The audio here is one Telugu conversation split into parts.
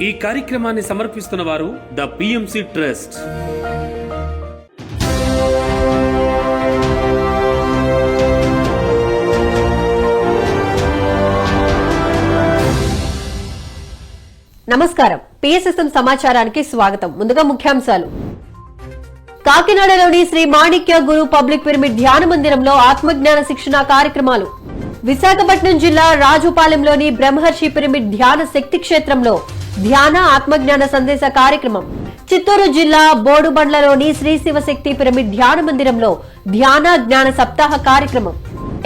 ఈ కార్యక్రమాన్ని సమర్పిస్తున్న వారు ద పిఎంసి ట్రస్ట్. నమస్కారం. పిఎస్ఎస్ఎం సమాచారానికి స్వాగతం. ముందుగా ముఖ్యాంశాలు. కాకినాడలోని శ్రీ మాణిక్య గురు పబ్లిక్ పిరమిడ్ ధ్యాన మందిరంలో ఆత్మజ్ఞాన శిక్షణ కార్యక్రమాలు. విశాఖపట్నం జిల్లా రాజుపాలెంలోని బ్రహ్మర్షి పిరమిడ్ ధ్యాన శక్తి క్షేత్రంలో ధ్యాన ఆత్మజ్ఞాన సందేశ కార్యక్రమం. చిత్తూరు జిల్లా బోడుబండ్లలోని శ్రీ శివశక్తి పిరమిడ్ ధ్యాన మందిరంలో ధ్యాన జ్ఞాన సప్తాహ కార్యక్రమం.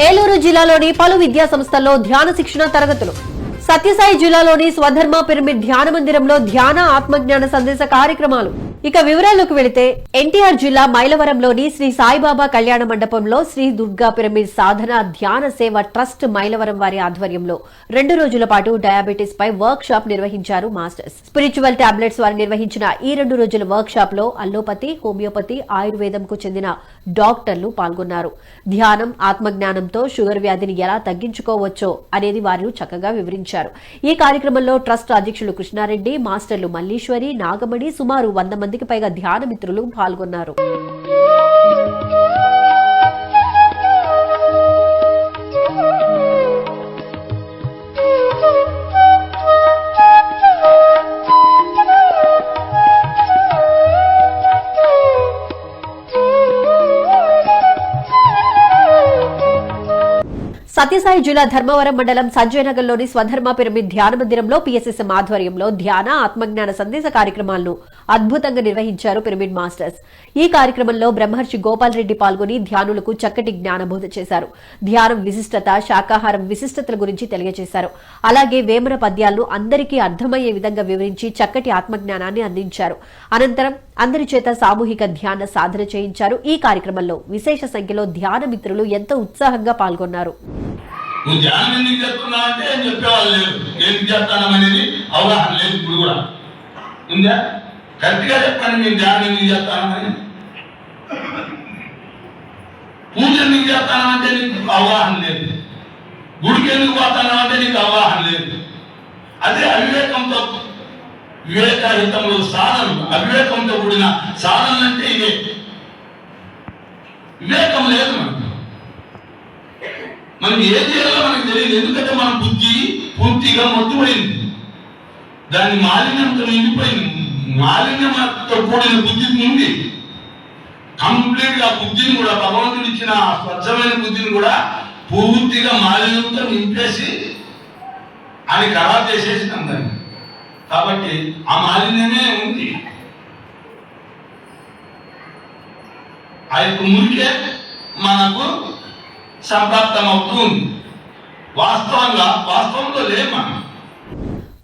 ఏలూరు జిల్లాలోని పలు విద్యా సంస్థల్లో ధ్యాన శిక్షణ తరగతులు. సత్యసాయి జిల్లాలోని స్వధర్మ పిరమిడ్ ధ్యాన మందిరంలో ధ్యాన ఆత్మజ్ఞాన సందేశ కార్యక్రమాలు. ఇక వివరాల్లోకి వెళితే ఎన్టీఆర్ జిల్లా మైలవరంలోని శ్రీ సాయిబాబా కళ్యాణ మండపంలో శ్రీ దుర్గా పిరమిడ్ సాధన ధ్యాన సేవ ట్రస్ట్ మైలవరం వారి ఆధ్వర్యంలో 2 రోజుల పాటు డయాబెటీస్ పై వర్క్ షాప్ నిర్వహించారు మాస్టర్స్. స్పిరిచువల్ టాబ్లెట్స్ వారు నిర్వహించిన ఈ 2 రోజుల వర్క్ షాప్ లో అల్లోపతి, హోమియోపతి, ఆయుర్వేదంకు చెందిన డాక్టర్లు పాల్గొన్నారు. ధ్యానం, ఆత్మజ్ఞానంతో షుగర్ వ్యాధిని ఎలా తగ్గించుకోవచ్చో అనేది వారు చక్కగా వివరించారు. ఈ కార్యక్రమంలో ట్రస్ట్ అధ్యక్షులు కృష్ణారెడ్డి, మాస్టర్లు మల్లీశ్వరి, నాగమణి, సుమారు 100 మందికి పైగా ధ్యాన మిత్రులు పాల్గొన్నారు. సత్యసాయి జిల్లా ధర్మవరం మండలం సంజయనగర్లోని స్వధర్మ పిరమిడ్ ధ్యాన మందిరంలో పిఎస్ఎస్ఎం ఆధ్వర్యంలో ధ్యాన ఆత్మజ్ఞాన సందేశ కార్యక్రమాలను అద్భుతంగా నిర్వహించారు పిరమిడ్ మాస్టర్స్. ఈ కార్యక్రమంలో బ్రహ్మర్షి గోపాల్ రెడ్డి పాల్గొని ధ్యానులకు చక్కటి జ్ఞానబోధ చేశారు. ధ్యానం విశిష్టత, శాకాహారం విశిష్టతల గురించి తెలియజేశారు. అలాగే వేమన పద్యాలను అందరికీ అర్థమయ్యే విధంగా వివరించి చక్కటి ఆత్మజ్ఞానాన్ని అందించారు. అనంతరం అందరి చేత సామూహిక ధ్యాన సాధన చేయించారు. ఈ కార్యక్రమంలో విశేష సంఖ్యలో ధ్యాన మిత్రులు ఎంతో ఉత్సాహంగా పాల్గొన్నారు. నువ్వు ధ్యానం ఎందుకు చేస్తున్నావు అంటే ఏం చెప్పేవాళ్ళు లేరు, ఎందుకు చేస్తాననేది అవగాహన లేదు. ఇప్పుడు కూడా ఉందా? కరెక్ట్గా చెప్తాను నేను ధ్యానం ఎందుకు చేస్తానని. పూజ ఎందుకు చేస్తానంటే నీకు అవగాహన లేదు. గుడికి ఎందుకు పోతానంటే నీకు అవగాహన లేదు. అదే అవివేకంతో, వివేకహితంలో సాధనలు, అవివేకంతో కూడిన సాధనలు అంటే ఇదే. వివేకం లేదు మనకి ఏం చేయాలో మనకు తెలియదు. ఎందుకంటే మన బుద్ధి పూర్తిగా మొత్తుపోయింది, దాని మాలిన్యంతో నిండిపోయింది. మాలిన్యంతో కూడిన బుద్ధి ఉంది. కంప్లీట్ గా బుద్ధిని కూడా, భగవంతుడు ఇచ్చిన స్వచ్ఛమైన బుద్ధిని కూడా పూర్తిగా మాలిన్యంతో నింపేసి అని ఖరాబ్ చేసేసి అందరినీ. కాబట్టి ఆ మాలిన్యమే ఉంది. ఆ యొక్క మురికే మనకు సంప్రాప్తం అవుతుంది. వాస్తవంలో లేమా.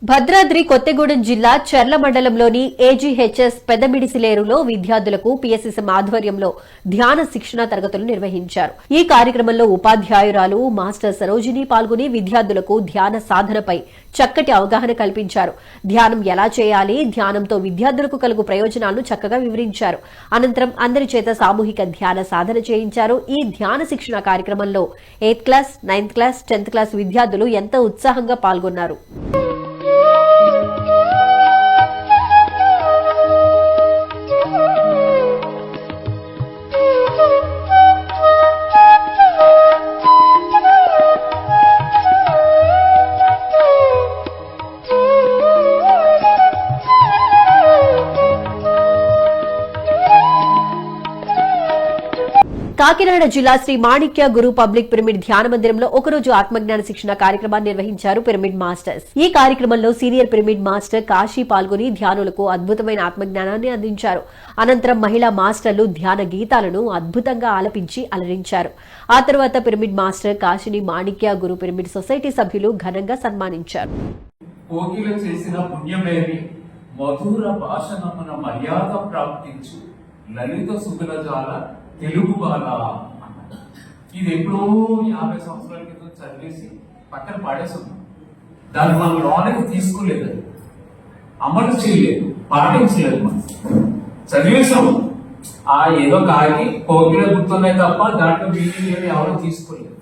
భద్రాద్రి కొత్తగూడెం జిల్లా చర్ల మండలంలోని ఏజీహెచ్ఎస్ పెద్దమిడిసిలేరులో విద్యార్థులకు పిఎస్ఎస్ఎం ఆధ్వర్యంలో ధ్యాన శిక్షణ తరగతులు నిర్వహించారు. ఈ కార్యక్రమంలో ఉపాధ్యాయురాలు మాస్టర్ సరోజిని పాల్గొని విద్యార్థులకు ధ్యాన సాధనపై చక్కటి అవగాహన కల్పించారు. ధ్యానం ఎలా చేయాలి, ధ్యానంతో విద్యార్థులకు కలుగు ప్రయోజనాలను చక్కగా వివరించారు. అనంతరం అందరి చేత సామూహిక ధ్యాన సాధన చేయించారు. ఈ ధ్యాన శిక్షణ కార్యక్రమంలో 8th class, 9th class, 10th class విద్యార్థులు ఎంతో ఉత్సాహంగా పాల్గొన్నారు. కాకినాడ జిల్లా శ్రీ మాణిక్య గురు పబ్లిక్ పిరమిడ్ ధ్యాన మందిరంలో ఒకరోజు ఆత్మజ్ఞాన శిక్షణ కార్యక్రమాన్ని నిర్వహించారు పిరమిడ్ మాస్టర్స్. ఈ కార్యక్రమంలో సీనియర్ పిరమిడ్ మాస్టర్ కాశీ పాల్గొని ధ్యానులకు అద్భుతమైన ఆత్మజ్ఞానాన్ని అందించారు. అనంతరం మహిళా మాస్టర్లు ధ్యాన గీతాలను అద్భుతంగా ఆలపించి అలరించారు. ఆ తర్వాత పిరమిడ్ మాస్టర్ కాశీని మాణిక్య గురు పిరమిడ్ సొసైటీ సభ్యులు ఘనంగా సన్మానించారు. మధుర భాషణమున మర్యాద ప్రాప్తించు లలిత సుగుణజాల తెలుగు బాల అన్నారు. ఇది ఎప్పుడో 50 సంవత్సరాల క్రితం చదివేసి పక్కన పాడేస్తున్నాం. దాన్ని మనం లోనికి తీసుకోలేదు, అమలు చేయలేదు, పాటించలేదు. మనం చదివేసాము, ఆ ఏదో కాకి కోకిల గుర్తున్నాయి తప్ప దాంట్లో మీనింగ్ ఎవరో తీసుకోలేదు.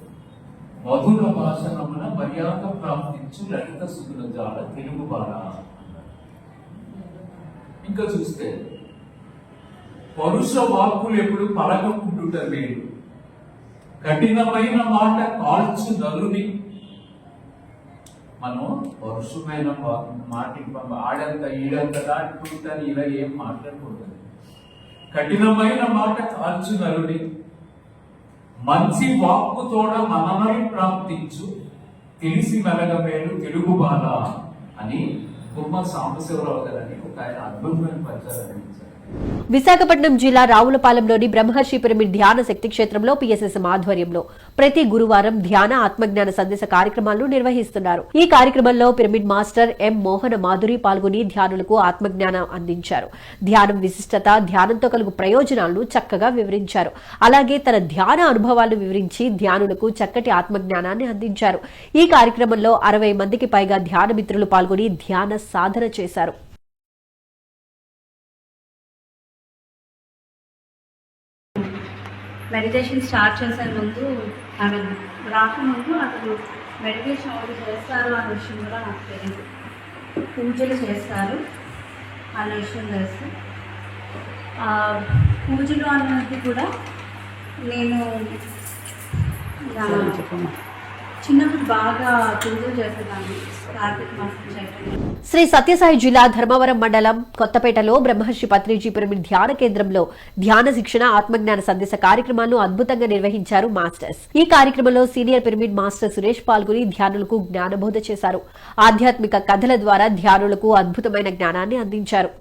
మధుర భాషణమున మర్యాద ప్రాప్తించు లలిత సుగుణజాల తెలుగు బాల. ఇంకా చూస్తే పరుష వాక్కులు ఎప్పుడు పలకకుంటుంట లేదు, కఠినమైన మాట కాల్చు నలుని. మనం పరుషమైన మాట ఆడంత ఈడంత దాటుకుంటాను ఇలా ఏం మాట్లాడకూడదు. కఠినమైన మాట కాల్చు నలుని, మంచి వాక్కు తోడ మనమై ప్రాప్తించు, తెలిసి మెలగమేలు తెలుగు బాల అని గుమ్మ సాంబశివరావు గారని ఒక ఆయన అద్భుతమైన పద్యాలు అందించారు. విశాఖపట్నం జిల్లా రావులపాలెంలోని బ్రహ్మర్షి పిరమిడ్ ధ్యాన శక్తి క్షేత్రంలో పిఎస్ఎస్ఎం ఆధ్వర్యంలో ప్రతి గురువారం ధ్యాన ఆత్మజ్ఞాన సందేశ కార్యక్రమాలను నిర్వహిస్తున్నారు. ఈ కార్యక్రమంలో పిరమిడ్ మాస్టర్ ఎం మోహన మాధురి పాల్గొని ధ్యానులకు ఆత్మజ్ఞానం అందించారు. ధ్యానం విశిష్టత, ధ్యానంతో కలుగు ప్రయోజనాలను చక్కగా వివరించారు. అలాగే తన ధ్యాన అనుభవాలను వివరించి ధ్యానులకు చక్కటి ఆత్మజ్ఞానాన్ని అందించారు. ఈ కార్యక్రమంలో 60 మందికి పైగా ధ్యాన మిత్రులు పాల్గొని ధ్యాన సాధన చేశారు. మెడిటేషన్ స్టార్ట్ చేసే ముందు రాకముందు అసలు మెడిటేషన్ ఎవరు చేస్తారు అన్న విషయం కూడా నాకు తెలియదు. పూజలు చేస్తారు అన్న విషయం తెలుసు. పూజలు అన్నది కూడా నేను చిన్నప్పుడు బాగా పూజలు చేసేదాన్ని. కార్తీక మాసం చైతన్యం. శ్రీ సత్యసాయి జిల్లా ధర్మవరం మండలం కొత్తపేటలో బ్రహ్మర్షి పత్రిజీ పిరమిడ్ ధ్యాన కేంద్రంలో ధ్యాన శిక్షణ, ఆత్మజ్ఞాన సందేశ కార్యక్రమాలను అద్భుతంగా నిర్వహించారు మాస్టర్స్. ఈ కార్యక్రమంలో సీనియర్ పిరమిడ్ మాస్టర్ సురేష్ పాల్గొని ధ్యానులకు జ్ఞానబోధ చేశారు. ఆధ్యాత్మిక కథల ద్వారా ధ్యానులకు అద్భుతమైన జ్ఞానాన్ని అందించారు.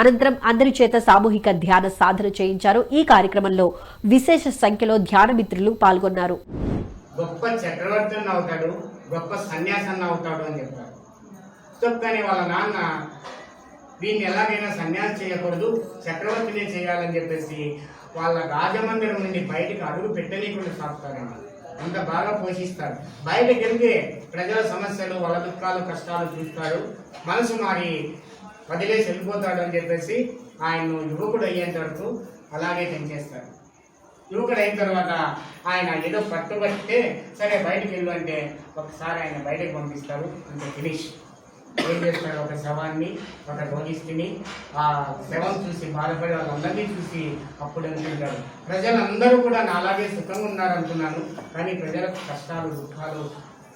అనంతరం అందరి చేత సామూహిక ధ్యాన సాధన చేయించారు. ఈ కార్యక్రమంలో విశేష సంఖ్యలో ధ్యాన మిత్రులు పాల్గొన్నారు. గొప్ప చక్రవర్తిని అవుతాడు, గొప్ప సన్యాసాన్ని అవుతాడు అని చెప్పారు. సో కానీ వాళ్ళ నాన్న దీన్ని ఎలాగైనా సన్యాసం చేయకూడదు, చక్రవర్తిని చేయాలని చెప్పేసి వాళ్ళ రాజమందిరం నుండి బయటకు అడుగు పెట్టనీకుండా సాగుతారన్నమాట. అంత బాగా పోషిస్తారు. బయటకు వెళ్తే ప్రజల సమస్యలు, వాళ్ళ దుఃఖాలు, కష్టాలు చూస్తాడు. మనసు మారి వదిలేసి వెళ్ళిపోతాడు అని చెప్పేసి ఆయన్ను యువకుడు అయ్యేంత వరకు అలాగే పెంచేస్తారు. యువకుడు అయిన తర్వాత ఆయన ఏదో పట్టుబట్టే సరే బయటకు వెళ్ళు అంటే ఒకసారి ఆయన బయటకు పంపిస్తారు. అంటే ఫినిష్. ఏం చేస్తారు, ఒక శవాన్ని, ఒక రోగిష్టిని, ఆ శవం చూసి బాధపడి వాళ్ళందరినీ చూసి అప్పుడు అనుకుంటారు ప్రజలందరూ కూడా నా అలాగే సుఖంగా ఉన్నారనుకున్నాను, కానీ ప్రజలకు కష్టాలు, దుఃఖాలు,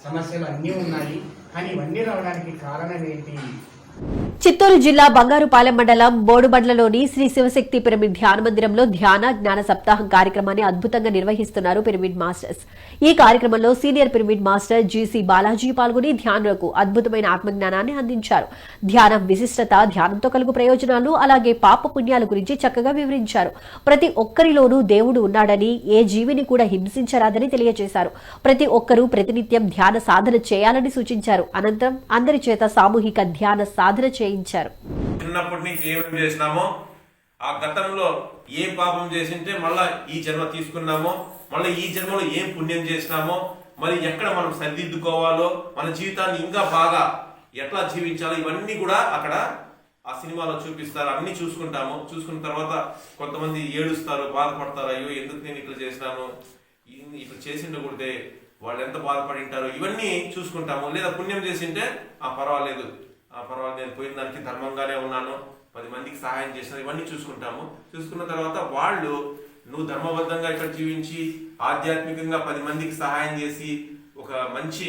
సమస్యలు అన్నీ ఉన్నాయి. కానీ ఇవన్నీ రావడానికి కారణం ఏంటి? చిత్తూరు జిల్లా బంగారుపాలెం మండలం బోడుబండ్లలోని శ్రీ శివశక్తి పిరమిడ్ ధ్యాన మందిరంలో ధ్యాన జ్ఞాన సప్తాహం కార్యక్రమాన్ని అద్భుతంగా నిర్వహిస్తున్నారు పిరమిడ్ మాస్టర్స్. ఈ కార్యక్రమంలో senior pyramid master GC Balaji పాల్గొని ధ్యానులకు అద్భుతమైన ఆత్మజ్ఞానాన్ని అందించారు. ధ్యానం విశిష్టత, ధ్యానంతో కలుగు ప్రయోజనాలు, అలాగే పాప పుణ్యాల గురించి చక్కగా వివరించారు. ప్రతి ఒక్కరిలోనూ దేవుడు ఉన్నాడని, ఏ జీవిని కూడా హింసించరాదని తెలియజేశారు. ప్రతి ఒక్కరూ ప్రతినిత్యం ధ్యాన సాధన చేయాలని సూచించారు. అనంతరం అందరి చేత సామూహిక ధ్యాన సాధన చేయించారు. చిన్నప్పటి నుంచి ఏమేమి చేసినామో, ఆ గతంలో ఏ పాపం చేసింటే మళ్ళా ఈ జన్మ తీసుకున్నామో, మళ్ళీ ఈ జన్మలో ఏం పుణ్యం చేసినామో, మరి ఎక్కడ మనం సరిదిద్దుకోవాలో, మన జీవితాన్ని ఇంకా బాగా ఎట్లా జీవించాలో, ఇవన్నీ కూడా అక్కడ ఆ సినిమాలో చూపిస్తారు. అన్ని చూసుకుంటాము. చూసుకున్న తర్వాత కొంతమంది ఏడుస్తారు, బాధపడతారు. అయ్యో ఎందుకు నేను ఇట్లా చేసినాను, ఇట్లా చేసిండకూడదే, వాళ్ళు ఎంత బాధపడి ఉంటారు, ఇవన్నీ చూసుకుంటాము. లేదా పుణ్యం చేసింటే పర్వాలేదు, నేను పోయిన దానికి ధర్మంగానే ఉన్నాను, 10 మందికి సహాయం చేసిన, ఇవన్నీ చూసుకుంటాము. చూసుకున్న తర్వాత వాళ్ళు నువ్వు ధర్మబద్ధంగా ఇక్కడ జీవించి ఆధ్యాత్మికంగా 10 మందికి సహాయం చేసి ఒక మంచి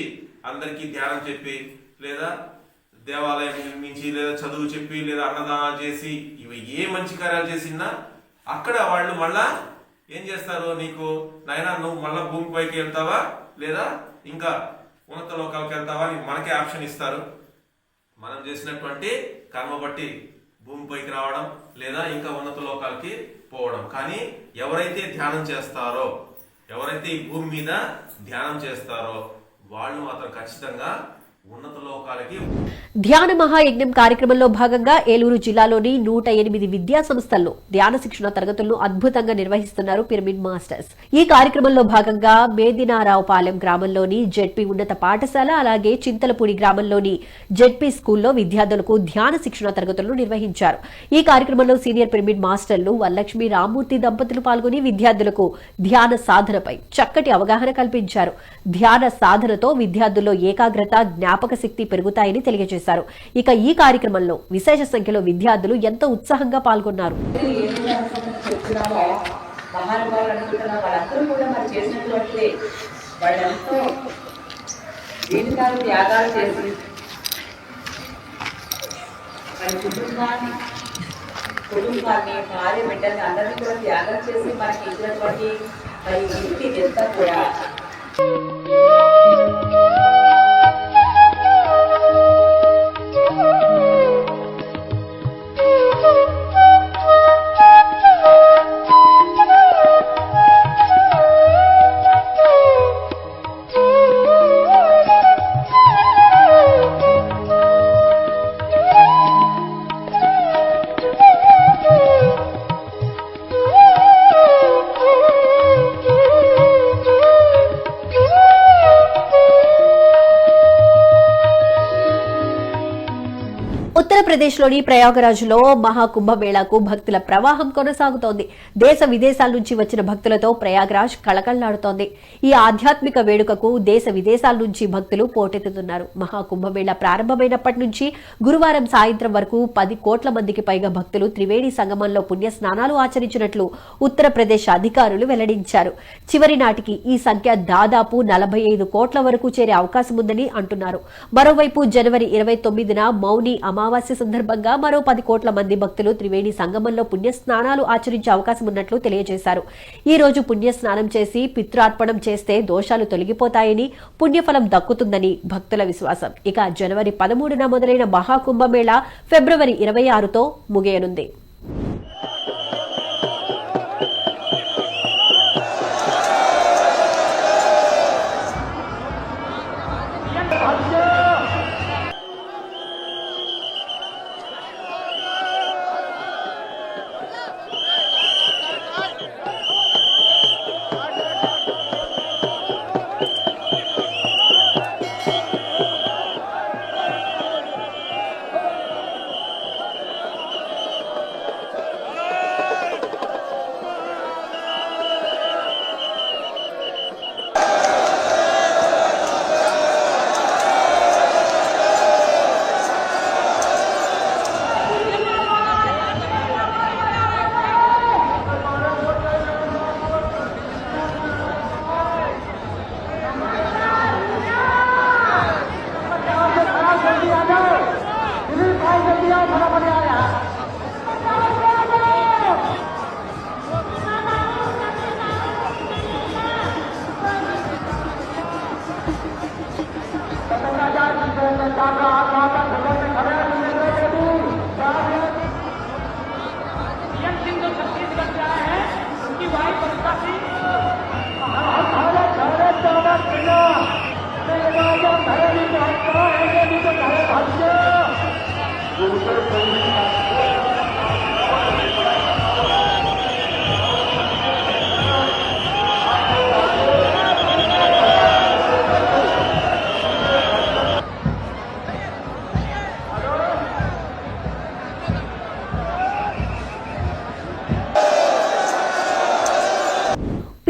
అందరికీ ధ్యానం చెప్పి, లేదా దేవాలయం నిర్మించి, లేదా చదువు చెప్పి, లేదా అన్నదానాలు చేసి, ఇవి ఏ మంచి కార్యాలు చేసినా అక్కడ వాళ్ళు మళ్ళా ఏం చేస్తారు, నీకు నాయనా నువ్వు మళ్ళా భూమిపైకి వెళ్తావా లేదా ఇంకా ఉన్నత లోకాలకు వెళ్తావా అని మనకే ఆప్షన్ ఇస్తారు. మనం చేసినటువంటి కర్మ బట్టి భూమిపైకి రావడం లేదా ఇంకా ఉన్నత లోకాలకి పోవడం. కానీ ఎవరైతే ధ్యానం చేస్తారో, ఎవరైతే ఈ భూమి మీద ధ్యానం చేస్తారో వాళ్ళు మాత్రం ఖచ్చితంగా ఉన్నత లోకాలకి. ధ్యాన మహాయజ్ఞం కార్యక్రమంలో భాగంగా ఏలూరు జిల్లాలోని 108 విద్యా సంస్థల్లో ధ్యాన శిక్షణ తరగతులను అద్భుతంగా నిర్వహిస్తున్నారు పిరమిడ్ మాస్టర్స్. ఈ కార్యక్రమంలో భాగంగా మేదినారావుపాలెం గ్రామంలోని జెడ్పీ ఉన్నత పాఠశాల, అలాగే చింతలపూడి గ్రామంలోని జెడ్పీ స్కూల్లో విద్యార్థులకు ధ్యాన శిక్షణ తరగతులను నిర్వహించారు. ఈ కార్యక్రమంలో సీనియర్ పిరమిడ్ మాస్టర్లు వరలక్ష్మి, రామ్మూర్తి దంపతులు పాల్గొని విద్యార్థులకు ధ్యాన సాధనపై చక్కటి అవగాహన కల్పించారు. ధ్యాన సాధనతో విద్యార్థుల్లో ఏకాగ్రత, జ్ఞాపక శక్తి పెరుగుతాయని తెలియజేశారు. తెలియజేశారు. ఇక ఈ కార్యక్రమంలో విశేష సంఖ్యలో విద్యార్థులు ఎంతో ఉత్సాహంగా పాల్గొన్నారు. మహానుభావులు అనుకుంటున్న వాళ్ళందరూ కూడా మరి చేసినటువంటి వాళ్ళెంతో జీవితాలు త్యాగాలు చేసి మరి కుటుంబాన్ని భార్య బిడ్డల్ని అందరినీ కూడా త్యాగం చేసి మనకి ఇచ్చినటువంటి మరి ఇంటి ఎంత కూడా ఉత్తరప్రదేశ్లోని ప్రయాగరాజ్లో మహాకుంభమేళాకు భక్తుల ప్రవాహం కొనసాగుతోంది. దేశ విదేశాల నుంచి వచ్చిన భక్తులతో ప్రయాగరాజ్ కళకళలాడుతోంది. ఈ ఆధ్యాత్మిక వేడుకకు దేశ విదేశాల నుంచి భక్తులు పోటెత్తుతున్నారు. మహాకుంభమేళా ప్రారంభమైనప్పటి నుంచి గురువారం సాయంత్రం వరకు 10 కోట్ల మందికి పైగా భక్తులు త్రివేణి సంగమంలో పుణ్య స్నానాలు ఆచరించినట్లు ఉత్తరప్రదేశ్ అధికారులు వెల్లడించారు. చివరి నాటికి ఈ సంఖ్య దాదాపు 45 కోట్ల వరకు చేరే అవకాశం ఉందని అంటున్నారు. మరోవైపు జనవరి 29న మౌని అమావాస్య సందర్భంగా మరో 10 కోట్ల మంది భక్తులు త్రివేణి సంగమంలో పుణ్య స్నానాలు ఆచరించే అవకాశం ఉన్నట్లు తెలియజేశారు. ఈ రోజు పుణ్య స్నానం చేసి పితృార్పణం చేస్తే దోషాలు తొలగిపోతాయని, పుణ్యఫలం దక్కుతుందని భక్తుల విశ్వాసం. ఇక జనవరి 13న మొదలైన మహాకుంభమేళా ఫిబ్రవరి 26తో ముగియనుంది.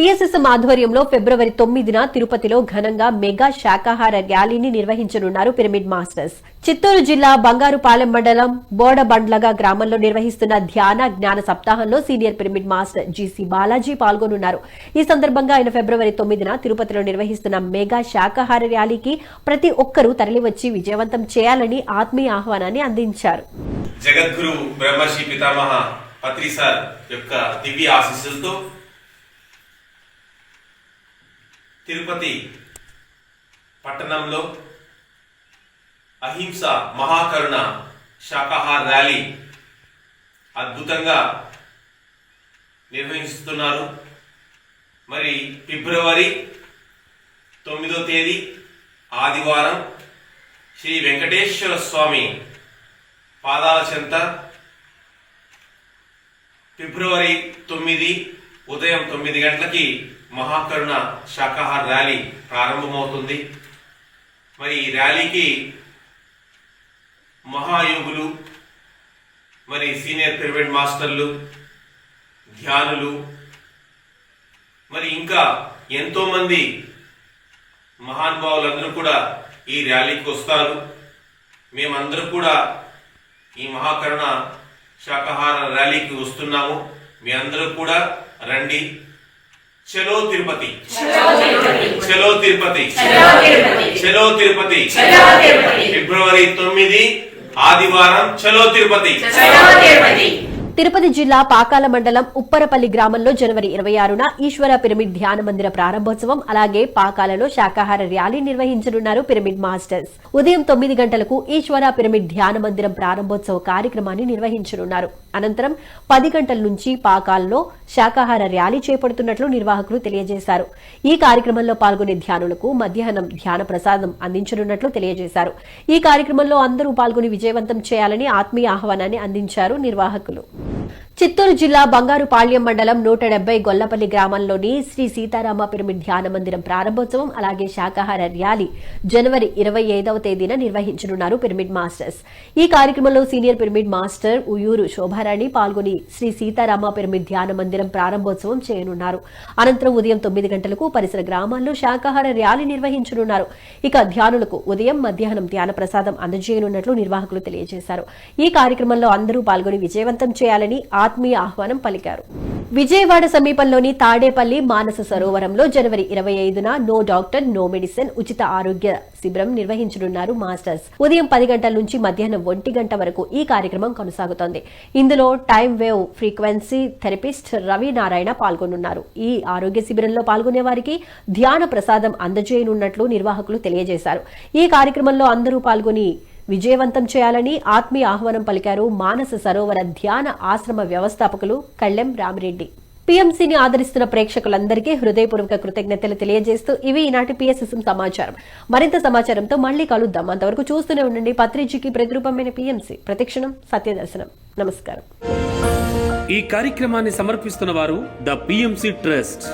పిఎస్ఎస్ఎం ఆధ్వర్యంలో ఫిబ్రవరి 9న తిరుపతిలో ఘనంగా మెగా శాకాహార ర్యాలీని నిర్వహించనున్నారు పిరమిడ్ మాస్టర్స్. చిత్తూరు జిల్లా బంగారుపాలెం మండలం బోడబండ్లగా గ్రామంలో నిర్వహిస్తున్న ధ్యాన జ్ఞాన సప్తాహంలో senior pyramid master GC Balaji పాల్గొనున్నారు. ఈ సందర్భంగా ఆయన ఫిబ్రవరి 9న తిరుపతిలో నిర్వహిస్తున్న మెగా శాకాహార ర్యాలీకి ప్రతి ఒక్కరూ తరలివచ్చి విజయవంతం చేయాలని ఆత్మీయ ఆహ్వానాన్ని అందించారు. జగద్గురు బ్రహ్మశ్రీ పితామహ పత్రి సార్ యొక్క దివ్య ఆశీస్సులతో తిరుపతి పట్టణంలో అహింస మహాకరుణ శాకాహార ర్యాలీ అద్భుతంగా నిర్వహిస్తున్నారు. మరి ఫిబ్రవరి 9వ తేదీ ఆదివారం శ్రీ వెంకటేశ్వర స్వామి పాదాల చెంత ఫిబ్రవరి 9 ఉదయం 9 గంటలకి మహాకరుణ శాకాహార ర్యాలీ ప్రారంభమవుతుంది. మరి ఈ ర్యాలీకి మహాయోగులు, మరి సీనియర్ పిరమిడ్ మాస్టర్లు, ధ్యానులు, మరి ఇంకా ఎంతో మంది మహానుభావులందరూ కూడా ఈ ర్యాలీకి వస్తారు. మేమందరూ కూడా ఈ మహాకరుణ శాకాహార ర్యాలీకి వస్తున్నాము. మీ అందరూ కూడా రండి. చలో తిరుపతి, చలో తిరుపతి, చలో తిరుపతి. ఫిబ్రవరి 9 ఆదివారం చలో తిరుపతి. తిరుపతి జిల్లా పాకాల మండలం ఉప్పరపల్లి గ్రామంలో జనవరి 26న ఈశ్వర పిరమిడ్ ధ్యాన మందిర ప్రారంభోత్సవం, అలాగే పాకాలలో శాకాహార ర్యాలీ నిర్వహించనున్నారు పిరమిడ్ మాస్టర్స్. ఉదయం 9 గంటలకు ఈశ్వర పిరమిడ్ ధ్యాన మందిరం ప్రారంభోత్సవ కార్యక్రమాన్ని నిర్వహించనున్నారు. అనంతరం 10 గంటల నుంచి పాకాలలో శాకాహార ర్యాలీ చేపడుతున్నట్లు నిర్వాహకులు తెలియజేశారు. ఈ కార్యక్రమంలో పాల్గొనే ధ్యానులకు మధ్యాహ్నం ధ్యాన ప్రసాదం అందించనున్నట్లు తెలియజేశారు. ఈ కార్యక్రమంలో అందరూ పాల్గొని విజయవంతం చేయాలని ఆత్మీయ ఆహ్వానాన్ని అందించారు నిర్వాహకులు. చిత్తూరు జిల్లా బంగారుపాళ్యం మండలం 170 గొల్లపల్లి గ్రామంలోని శ్రీ సీతారామ పిరమిడ్ ధ్యాన మందిరం ప్రారంభోత్సవం, అలాగే శాకాహార ర్యాలీ జనవరి 25వ తేదీన నిర్వహించనున్నారు పిరమిడ్ మాస్టర్స్. ఈ కార్యక్రమంలో senior pyramid master Uyyuru Shobharani పాల్గొని శ్రీ సీతారామ పిరమిడ్ ధ్యాన మందిరం ప్రారంభోత్సవం చేయనున్నారు. అనంతరం ఉదయం 9 గంటలకు పరిసర గ్రామాల్లో శాకాహార ర్యాలీ నిర్వహించనున్నారు. ఇక ధ్యానులకు ఉదయం మధ్యాహ్నం ధ్యాన ప్రసాదం అందజేయనున్నట్లు నిర్వాహకులు తెలియజేశారు. ఈ కార్యక్రమంలో అందరూ పాల్గొని విజయవంతం చేయాలని ఆత్మీయ ఆహ్వానం పలికారు. విజయవాడ సమీపంలోని తాడేపల్లి మానస సరోవరంలో జనవరి 25న నో డాక్టర్ నో మెడిసిన్ ఉచిత ఆరోగ్య శిబిరం నిర్వహించనున్నారు మాస్టర్స్. ఉదయం 10 గంటల నుంచి మధ్యాహ్నం 1 గంట వరకు ఈ కార్యక్రమం కొనసాగుతోంది. ఇందులో time wave frequency therapist Ravi Narayana పాల్గొనున్నారు. ఈ ఆరోగ్య శిబిరంలో పాల్గొనే వారికి ధ్యాన ప్రసాదం అందజేయనున్నట్లు నిర్వాహకులు తెలియజేశారు. ఈ కార్యక్రమంలో అందరూ పాల్గొని విజయవంతం చేయాలని ఆత్మీయ ఆహ్వానం పలికారు మానస సరోవర ధ్యాన ఆశ్రమ వ్యవస్థాపకులు కళ్లెం రామిరెడ్డి. పీఎంసీని ఆదరిస్తున్న ప్రేక్షకులందరికీ హృదయపూర్వక కృతజ్ఞతలు తెలియజేస్తూ ఇవి ఈనాటి పిఎస్ఎస్ఎం సమాచారం. మరింత సమాచారంతో మళ్లీ కలుద్దాం. అంతవరకు చూస్తూనే ఉండండి పత్రికకి ప్రతిరూపమైన పిఎంసీ, ప్రతిక్షణం సత్యదర్శనం. నమస్కారం. ఈ కార్యక్రమాన్ని సమర్పిస్తున్న వారు ద పిఎంసి ట్రస్ట్.